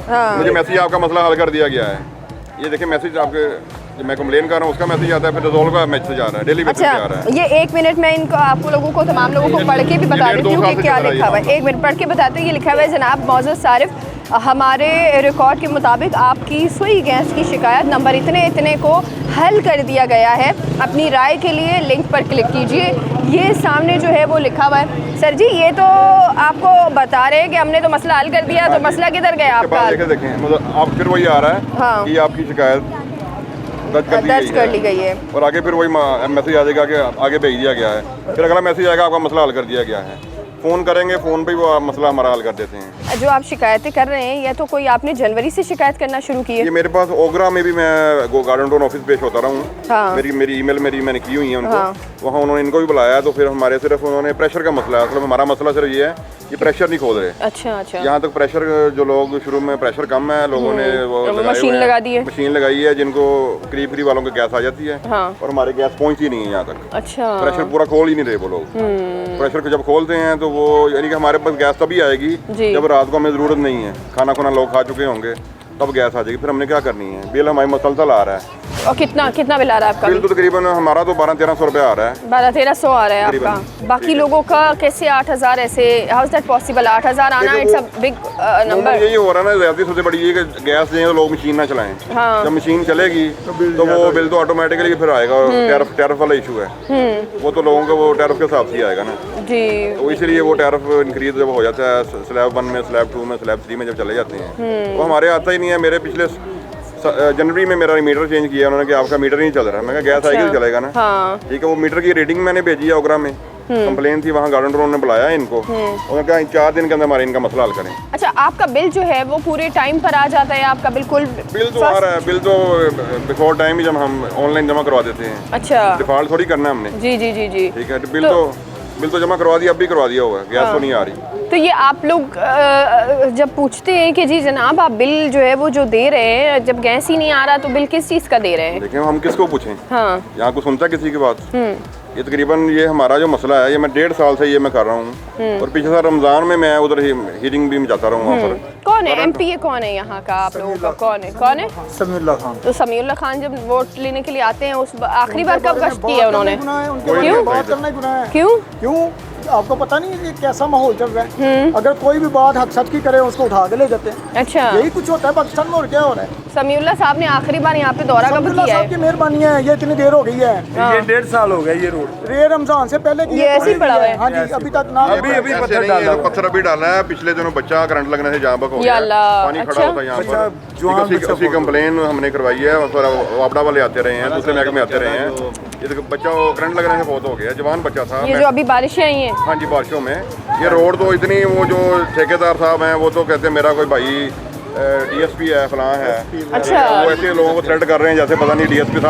मुझे मैसेज आपका मसला हल कर दिया गया है। ये देखिए मैसेज आपके, जो मैं कंप्लेन कर रहा हूँ उसका मैसेज आता है, फिर रिजॉल्व का मैसेज आ रहा है, डेली मैसेज आ रहा है। ये 1 मिनट में इनको आपको लोगों को तमाम लोगों को पढ़ के भी बता देती हूँ कि क्या लिखा हुआ है। 1 मिनट पढ़ के बताते हैं। ये लिखा हुआ है, जनाब मौजूद सारिफ, हमारे रिकॉर्ड के मुताबिक आपकी सुई गैस की शिकायत नंबर इतने इतने को हल कर दिया गया है। अपनी राय के लिए लिंक पर क्लिक कीजिए। ये सामने जो है वो लिखा हुआ है। सर जी ये तो आपको बता रहे हैं कि हमने तो मसला हल कर दिया, तो मसला किधर गया आपका? देखें मतलब आप फिर वही आ रहा है हाँ। कि आपकी शिकायत दर्ज कर ली गई है और आगे फिर वही मैसेज आ जाएगा कि आगे भेज दिया गया है। फिर अगला मैसेज आएगा आपका मसला हल कर दिया गया है। फ़ोन करेंगे, फ़ोन पे वो मसला हमारा हल कर देते हैं। जो आप शिकायतें कर रहे हैं, या तो कोई आपने जनवरी से शिकायत करना शुरू की है? ये मेरे पास ओगरा में भी मैं गार्डन टाउन ऑफिस पेश होता रहा हूँ। हाँ। मेरी ईमेल मैंने की हुई है उनको। हाँ। वहाँ उन्होंने इनको भी बुलाया, तो फिर हमारे सिर्फ उन्होंने प्रेशर का मसला है। असल में हमारा मसला सिर्फ ये है कि प्रेशर नहीं खोल रहे। अच्छा अच्छा। यहाँ तक प्रेशर, जो लोग शुरू में प्रेशर कम है, लोगों ने वो मशीन लगा दी है। मशीन लगाई है, जिनको करीब वालों को गैस आ जाती है। हाँ। और हमारे गैस पहुँचती नहीं है यहाँ तक। अच्छा। प्रेशर पूरा खोल ही नहीं रहे वो लोग। प्रेशर को जब खोलते हैं तो वो यानी कि हमारे पास गैस तभी आएगी जब रात को हमें ज़रूरत नहीं है, खाना खुना लोग खा चुके होंगे, तब गैस आ जाएगी। फिर हमने क्या करनी है? बिल हमारी मसलसल आ रहा है। और कितना बिल आ रहा है आपका? बिल तो तकरीबन हमारा तो 1200-1300 रुपये आ रहा है। 1200-1300 आ रहा है आपका। बाकी लोगों का कैसे 8000? ऐसे हाउ इज दैट पॉसिबल? 8000 आना इट्स अ बिग नंबर। यही हो रहा है ना, ज़्यादा सबसे बड़ी ये कि गैस दें तो लोग मशीन ना चलाएं। हाँ। जब मशीन चलेगी तो वो बिल तो ऑटोमेटिकली फिर आएगा। टैरिफ वाला इशू है, वो तो लोगों का वो टैरिफ के हिसाब से ही आएगा ना जी। तो इसलिए वो टैरिफ इंक्रीज जब हो जाता है, स्लैब 1 में, स्लैब 2 में, स्लैब 3 में जब चले जाते हैं, वो हमारे आता ही नहीं है। मेरे पिछले जनवरी में मेरा मीटर चेंज किया उन्होंने कि आपका मीटर नहीं चल रहा। मैं कहा गैस आएगी तो चलेगा ना। हाँ। ठीक है, वो मीटर की रीडिंग मैंने भेजी है ओगरा में। कंप्लेन थी, वहाँ गार्डन टाउन ने बुलाया इनको। उन्होंने कहा 4 दिन के अंदर हमारे इनका मसला हल करें। अच्छा, आपका बिल जो है वो पूरे टाइम पर आ जाता है? आपका बिल्कुल बिल तो आ रहा है, बिल तो बिफोर टाइम ही जब हम ऑनलाइन जमा करवा देते हैं। अच्छा, डिफॉल्ट थोड़ी करना है हमने। जी जी जी जी। ठीक है, बिल तो जमा करवा दिया, अब भी करवा दिया होगा, गैस तो नहीं आ रही। तो ये आप लोग जब पूछते हैं कि जी जनाब आप बिल जो है वो जो दे रहे हैं, जब गैस ही नहीं आ रहा, तो बिल किस चीज़ का दे रहे हैं? देखिए हम किसको पूछें? हाँ। यहाँ को सुनता किसी की बात? ये तकरीबन ये हमारा जो मसला है, ये मैं 1.5 साल से ये मैं कर रहा हूँ। और पिछले साल रमज़ान में मैं उधर हीरिंग भी जाता रहा हूँ वहाँ पर। कौन है एमपी? कौन है यहाँ का आप लोगों का? कौन है? समीउल्लाह खान। तो समीउल्लाह खान जब वोट लेने के लिए आते हैं, उस आखिरी बार कब गश्त की है उन्होंने? क्यों बात करना ही गुनाह है? क्यों? आपको पता नहीं है कि कैसा माहौल चल रहा है? अगर कोई भी बात हक सच की करे उसको उठा के ले जाते हैं। अच्छा, यही कुछ होता है पाकिस्तान में। और क्या हो रहा है? समीउल्लाह साहब ने आखिरी बार यहाँ पे दौरा कब किया है? की मेहरबानी है, ये इतनी देर हो गई है। ये 1.5 साल हो गया ये रोड। ये रमजान से पहले की ये ऐसे ही पड़ा हुआ है? हाँ जी, अभी तक ना पत्थर अभी डाला है। पिछले दिनों बच्चा करंट लगने से जहाँ हो गया, पानी खड़ा होता है यहाँ पर। उसकी कंप्लेन हमने करवाई है और वापडा वाले आते रहे हैं, दूसरे महकमे आते रहे हैं। ये बच्चा करंट लगने से बहुत हो गया, जवान बच्चा था। ये जो अभी बारिशें आई हैं? हाँ जी, बारिशों में ये रोड तो इतनी, वो जो ठेकेदार साहब हैं वो तो कहते हैं मेरा कोई भाई डीएसपी है, फलां है। अच्छा। वो ऐसे लोगों को थ्रेट कर रहे हैं जैसे पता नहीं डीएसपी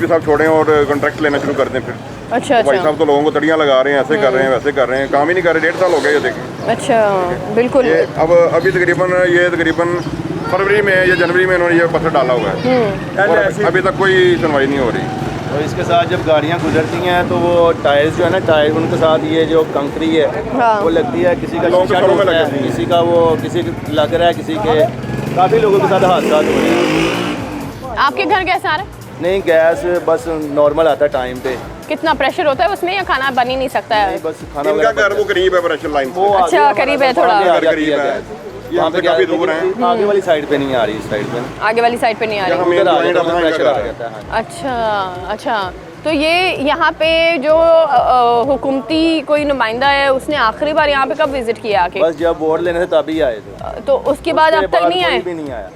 साहब छोड़ें और कॉन्ट्रैक्ट लेना शुरू कर दें फिर। अच्छा। भाई साहब तो लोगों को तड़ियाँ लगा रहे हैं, ऐसे कर रहे हैं, वैसे कर रहे हैं, काम ही नहीं कर रहे। 1.5 साल हो गया ये देखें। अच्छा, बिल्कुल। ये अभी तकरीबन फरवरी में या जनवरी में इन्होंने ये पत्थर डाला हुआ है और अभी तक कोई सुनवाई नहीं हो रही। और इसके साथ जब गाड़ियाँ गुजरती हैं तो वो टायर्स जो है ना, टायर उनके साथ ये जो कंकरी है वो लगती है, किसी का शीशा टूटता है, किसी का वो किसी लग रहा है, किसी के काफ़ी लोगों के साथ हादसा हो रहे हैं। आपके घर कैसा आ रहा है? नहीं, गैस बस नॉर्मल आता है टाइम पे। कितना प्रेशर होता है उसमें, या खाना बन ही नहीं सकता है? नहीं, बस खाना इनका घर वो करीब है प्रेशर लाइन से। अच्छा, करीब है थोड़ा। करीब है, यहाँ पे काफी दूर है। आगे वाली साइड पे नहीं आ रही, इस साइड पे आगे वाली साइड पे नहीं आ रही। प्रेशर आ जाता है। अच्छा, तो ये यहाँ पे जो हुकूमती कोई नुमाइंदा है, उसने आखिरी बार यहाँ पे कब विजिट किया आके? बस जब वोट लेने से तभी आए थे। तो उसके बाद अब तक नहीं आए? भी नहीं आया।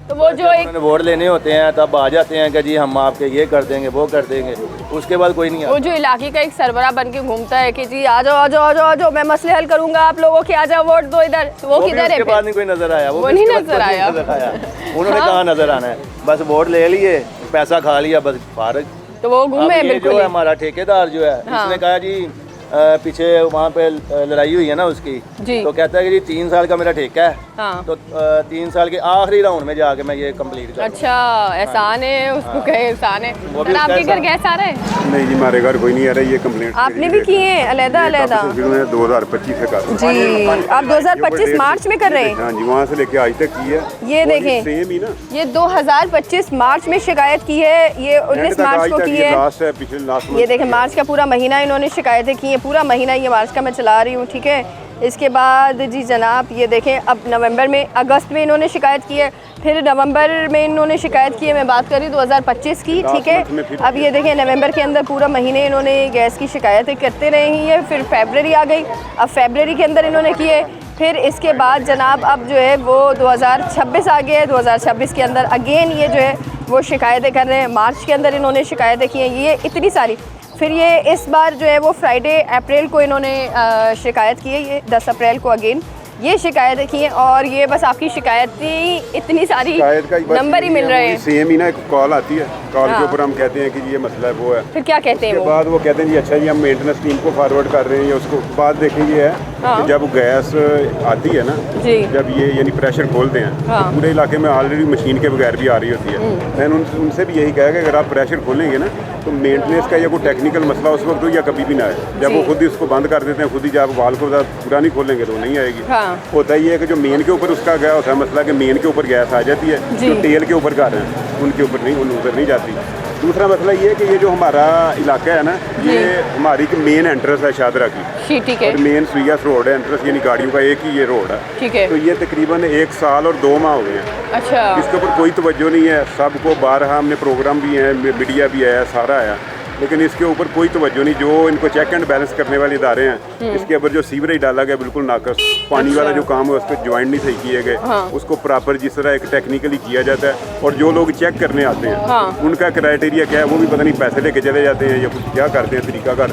तो वो जो एक वोट लेने होते हैं तब आ जाते हैं कि जी हम आपके ये कर देंगे, वो कर देंगे, उसके बाद कोई नहीं आता। वो जो इलाके का एक सरबराह बन के घूमता है कि जी आ जाओ, मैं मसले हल करूंगा, आप लोगों के आ जाओ, वोट दो इधर, तो वो किधर है? उसके बाद नहीं कोई नजर आया। वो नहीं नजर आया। उन्होंने कहा नजर आना है, बस वोट ले लिए, पैसा खा लिया, बस फारग। तो वो घूमे ये बिल्कुल। जो है हमारा ठेकेदार जो है, इसने कहा जी पीछे वहाँ पे लड़ाई हुई है ना उसकी, जी। तो कहता है कि जी 3 साल का मेरा ठेका है, हाँ। तो 3 साल के आखिरी राउंड में जाके मैं ये कंप्लीट कर। अच्छा, एहसान है उसको, कहे एहसान है। वो भी आपके उसका घर गैस आ रहा है? नहीं जी, हमारे घर कोई नहीं आ रहा है, ये कंप्लेंट आपने भी किए हैं अलहदा अलहदा? 2025 से कर जी, आप 2025 मार्च में कर रहे हैं? हाँ जी, वहाँ से लेके आज तक की है। ये देखें, सेम ही ना, ये 2025 मार्च में शिकायत की है, ये 19 मार्च को की है। ये देखें, मार्च का पूरा महीना इन्होंने शिकायतें की हैं, पूरा महीना ये मार्च का मैं चला रही हूँ, ठीक है। इसके बाद जी जनाब ये देखें, अब नवंबर में, अगस्त में इन्होंने शिकायत की है, फिर नवंबर में इन्होंने शिकायत की है। मैं बात करी 2025 की, ठीक है। अब ये देखें, नवंबर के अंदर पूरा महीने इन्होंने गैस की शिकायतें करते रही हैं। फिर फरवरी आ गई, अब फरवरी के अंदर इन्होंने किए। फिर इसके बाद जनाब अब जो है वो 2026 आ गया है। 2026 के अंदर अगेन ये जो है वो शिकायतें कर रहे हैं। मार्च के अंदर इन्होंने शिकायतें की हैं, ये इतनी सारी। फिर ये इस बार जो है वो फ्राइडे अप्रैल को इन्होंने शिकायत की है, ये 10 अप्रैल को अगेन ये शिकायतें की हैं। और ये बस आपकी शिकायतें इतनी सारी नंबर ही मिल रहे हैं। सेम ही ना, एक कॉल आती है, कॉल हाँ। के ऊपर हम कहते हैं कि ये मसला है, वो है। फिर क्या कहते हैं उसके बाद वो कहते हैं जी अच्छा जी हम मेंटेनेंस टीम को फॉरवर्ड कर रहे हैं, या उसको बाद देखें ये है हाँ। कि जब गैस आती है ना जी, जब ये यानी प्रेशर खोलते हैं हाँ। तो पूरे इलाके में ऑलरेडी मशीन के बगैर भी आ रही होती है। मैंने उनसे भी यही कहा कि अगर आप प्रेशर खोलेंगे ना तो मेंटेनेंस का या कोई टेक्निकल मसला उस वक्त हो या कभी भी ना आए। जब वो खुद ही उसको बंद कर देते हैं, खुद ही जब वाल को पूरा नहीं खोलेंगे तो नहीं आएगी। हाँ। होता ही है कि जो मेन के ऊपर उसका गया होता है मसला कि मेन के ऊपर गैस आ जाती है, जो टेल के ऊपर घर हैं उनके ऊपर नहीं, उधर नहीं जाती। दूसरा मसला ये है कि ये जो हमारा इलाका है ना, ये हमारी मेन एंट्रेंस है शादरा की, ठीक है। और मेन सुइयास रोड है एंट्रेंस, यानी गाड़ियों का एक ही ये रोड है, ठीक है। तो ये तकरीबन 1 साल और 2 माह हो गए हैं। अच्छा, इसके ऊपर कोई तवज्जो नहीं है। सबको बारहा हमने प्रोग्राम भी हैं, मीडिया भी आया, सारा आया, लेकिन इसके ऊपर कोई तवज्जो नहीं। जो इनको चेक एंड बैलेंस करने वाले इदारे हैं, इसके ऊपर जो सीवरेज डाला गया बिल्कुल नाकस, पानी वाला जो काम है उस पर ज्वाइंट नहीं सही किए गए, उसको प्रॉपर जिस तरह एक टेक्निकली किया जाता है। और जो लोग चेक करने आते हैं उनका क्राइटेरिया क्या है वो भी पता नहीं, पैसे लेके चले जाते हैं या कुछ क्या करते हैं तरीकाकार।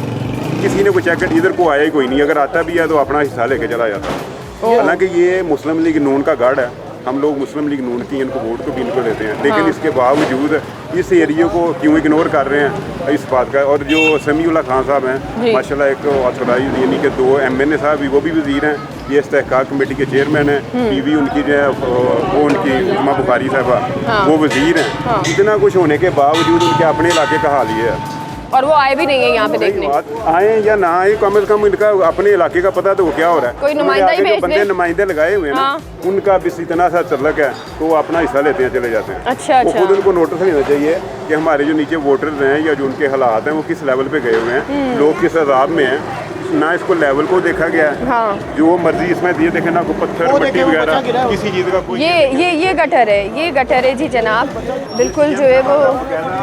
किसी ने कोई चेक इधर को आया ही कोई नहीं, अगर आता भी है तो अपना हिस्सा लेके चला जाता है। हालांकि ये मुस्लिम लीग नून का गढ़ है, हम लोग मुस्लिम लीग नून की इनको वोट को भी इनको देते हैं, लेकिन इसके बावजूद इस एरिया को क्यों इग्नोर कर रहे हैं इस बात का। और जो समीउल्लाह खान साहब हैं माशाल्लाह, एक ऑथराइज यानी कि 2 MNA साहब भी, वो भी वजीर हैं, ये इस्तेहकाक कमेटी के चेयरमैन हैं, बीवी उनकी जो है वो उनकी उम्मा बुखारी साहबा वो वजीर हैं। इतना कुछ होने के बावजूद उनके अपने इलाके का हाल ये है। और वो आए भी नहीं है यहाँ पे देखने। आए या ना आए, कम से कम इनका अपने इलाके का पता तो क्या हो रहा है। कोई नुमाइंदा ही भेज बंदे नुमाइंदे लगाए हुए हैं ना, उनका भी इतना सा तल्लक है तो वो अपना हिस्सा लेते हैं, चले जाते हैं। अच्छा, वो खुद उनको नोटिस लेना चाहिए कि हमारे जो नीचे वोटर्स हैं या जो उनके हालात हैं वो किस लेवल पे गए हुए हैं, लोग किस अजाब में हैं। ना इसको लेवल को देखा गया है, जो मर्जी इसमें दिए देखे ना, को पत्थर मट्टी वगैरह किसी चीज़ का कोई। ये गटर है, ये गटर है जी जनाब, बिल्कुल जो है वो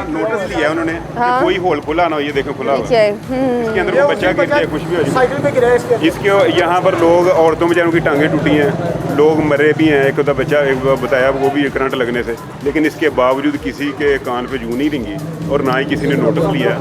नोटिस लिया है उन्होंने कि कोई होल खुला ना हो। ये देखो खुला हुआ है, इसके अंदर कोई बच्चा गिर जाए, कुछ भी हो जाए। इसके यहाँ पर लोग, औरतों बेचारों की टांगें टूटी हैं, लोग मरे भी हैं। एक तो बच्चा एक बताया वो भी करंट लगने से, लेकिन इसके बावजूद किसी के कान पे जूं नहीं रेंगी और ना ही किसी ने नोटिस लिया।